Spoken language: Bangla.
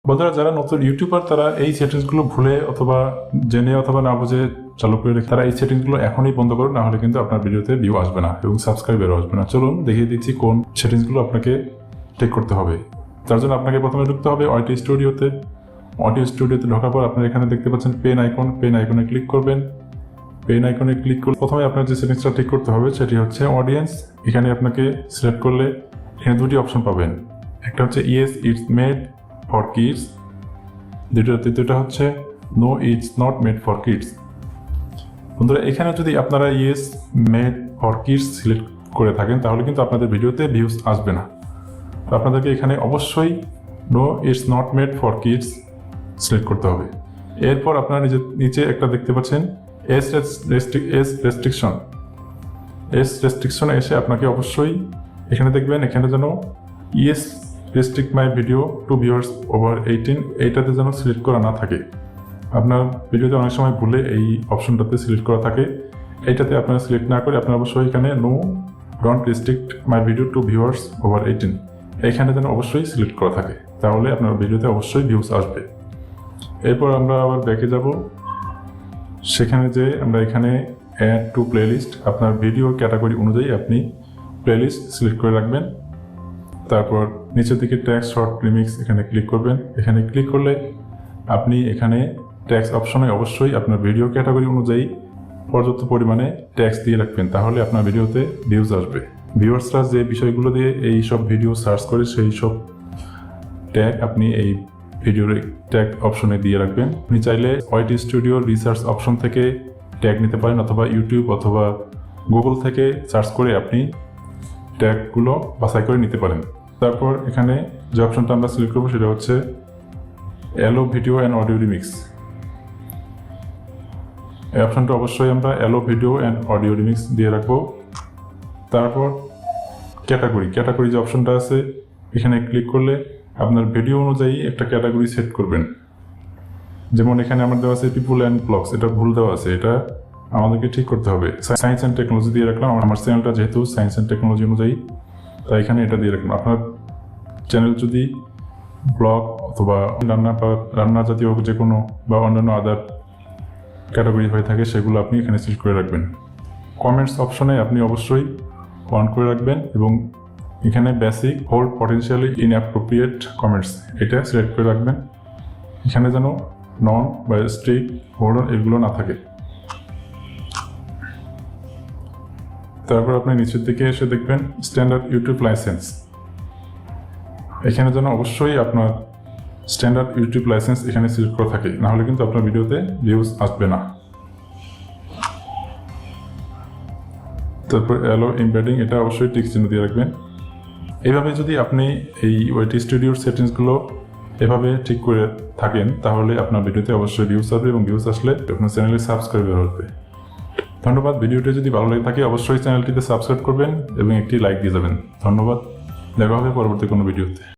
বন্ধুরা, যারা নতুন ইউটিউবার তারা এই সেটিংসগুলো ভুলে অথবা জেনে অথবা না বুঝে চালু করে রেখে তারা এই সেটিংসগুলো এখনই বন্ধ করুন, না হলে কিন্তু আপনার ভিডিওতে ভিউ আসবে না এবং সাবস্ক্রাইবারও আসবে না। চলুন দেখিয়ে দিচ্ছি কোন সেটিংসগুলো আপনাকে ঠিক করতে হবে। তার জন্য আপনাকে প্রথমে ঢুকতে হবে অডিও স্টুডিওতে। অডিও স্টুডিওতে ঢোকার পর আপনারা এখানে দেখতে পাচ্ছেন পেন আইকনে ক্লিক করবেন। পেন আইকনে ক্লিক করলে প্রথমে আপনার যে সেটিংসটা ঠিক করতে হবে সেটি হচ্ছে অডিয়েন্স। এখানে আপনাকে সিলেক্ট করলে এখানে দুটি অপশন পাবেন, একটা হচ্ছে yes it's made for kids, দ্বিতীয়টা হচ্ছে no it's not made for kids. বন্ধুরা, এখানে যদি আপনারা yes made for kids select করে থাকেন তাহলে কিন্তু আপনাদের ভিডিওতে ভিউজ আসবে না। তো আপনাদেরকে এখানে অবশ্যই no it's not made for kids select করতে হবে। এরপর আপনারা নিচে একটা দেখতে পাচ্ছেন এস রেস্ট্রিকশনে এসে আপনাকে অবশ্যই এখানে দেখবেন, এখানে যেন yes restrict my video to viewers over 18 এইটাতে যেন সিলেক্ট করা না থাকে। আপনার ভিডিওতে অনেক সময় ভুলে এই অপশনটাতে সিলেক্ট করা থাকে, এইটাতে আপনারা সিলেক্ট না করে আপনারা অবশ্যই এখানে no don't restrict my video to viewers over 18 এইখানে যেন অবশ্যই সিলেক্ট করা থাকে, তাহলে আপনার ভিডিওতে অবশ্যই ভিউজ আসবে। এরপর আমরা আবার ব্যাকে যাব, সেখানে যে আমরা এখানে অ্যাড টু প্লেলিস্ট আপনার ভিডিও ক্যাটাগরি অনুযায়ী আপনি প্লেলিস্ট সিলেক্ট করে রাখবেন। তারপর নিচের দিকে ট্যাক্স শর্ট রিমিক্স এখানে ক্লিক করবেন। এখানে ক্লিক করলে আপনি এখানে ট্যাক্স অপশনে অবশ্যই আপনার ভিডিও ক্যাটাগরি অনুযায়ী পর্যাপ্ত পরিমাণে ট্যাক্স দিয়ে রাখবেন, তাহলে আপনার ভিডিওতে ভিউজ আসবে। ভিউয়ার্সরা যে বিষয়গুলো দিয়ে এই সব ভিডিও সার্চ করে সেই সব ট্যাগ আপনি এই ভিডিওর ট্যাগ অপশনে দিয়ে রাখবেন। আপনি চাইলে অডিও স্টুডিও রিসার্চ অপশন থেকে ট্যাগ নিতে পারেন অথবা ইউটিউব অথবা গুগল থেকে সার্চ করে আপনি ট্যাগগুলো বাছাই করে নিতে পারেন। তারপর এখানে যে অপশনটা আমরা সিলেক্ট করবো সেটা হচ্ছে allow video and audio remix. এই অপশনটা অবশ্যই আমরা allow video and audio remix দিয়ে রাখবো। তারপর ক্যাটাগরি যে অপশনটা আছে এখানে ক্লিক করলে আপনার ভিডিও অনুযায়ী একটা ক্যাটাগরি সেট করবেন। যেমন এখানে আমার দেওয়া আছে পিপুল অ্যান্ড ব্লগস, এটা ভুল দেওয়া আছে, এটা আমাদেরকে ঠিক করতে হবে। সায়েন্স অ্যান্ড টেকনোলজি দিয়ে রাখলাম, আমার চ্যানেলটা যেহেতু সায়েন্স অ্যান্ড টেকনোলজি অনুযায়ী তাই এখানে এটা দিয়ে রাখলাম। আপনার চ্যানেল যদি ব্লগ অথবা রান্না জাতীয় যে কোনো বা অন্যান্য আদার ক্যাটাগরি হয়ে থাকে সেগুলো আপনি এখানে সিলেক্ট করে রাখবেন। কমেন্টস অপশনে আপনি অবশ্যই অন করে রাখবেন এবং এখানে basic hold potentially inappropriate comments এটা সিলেক্ট করে রাখবেন। এখানে যেন নন বা স্ট্রিক হোল্ড এগুলো না থাকে। তারপর আপনি নিচের দিকে এসে দেখবেন স্ট্যান্ডার্ড ইউটিউব লাইসেন্স, এখানে যেন অবশ্যই আপনার স্ট্যান্ডার্ড ইউটিউব লাইসেন্স এখানে সিলেক্ট করা থাকে, না হলে কিন্তু আপনার ভিডিওতে ভিউজ আসবে না। তারপর অ্যালো এমবেডিং এটা অবশ্যই টিক চিহ্ন দিয়ে রাখবেন। এইভাবে যদি আপনি এই ওয়েটি স্টুডিওর সেটিংসগুলো এভাবে ঠিক করে থাকেন তাহলে আপনার ভিডিওতে অবশ্যই ভিউজ আসবে এবং ভিউজ আসলে আপনার চ্যানেলে সাবস্ক্রাইবার হবে। ধন্যবাদ। ভিডিওটি যদি ভালো লাগে থাকে অবশ্যই চ্যানেলটিতে সাবস্ক্রাইব করবেন এবং একটি লাইক দিয়ে যাবেন। ধন্যবাদ, দেখা হবে পরবর্তী কোনো ভিডিওতে।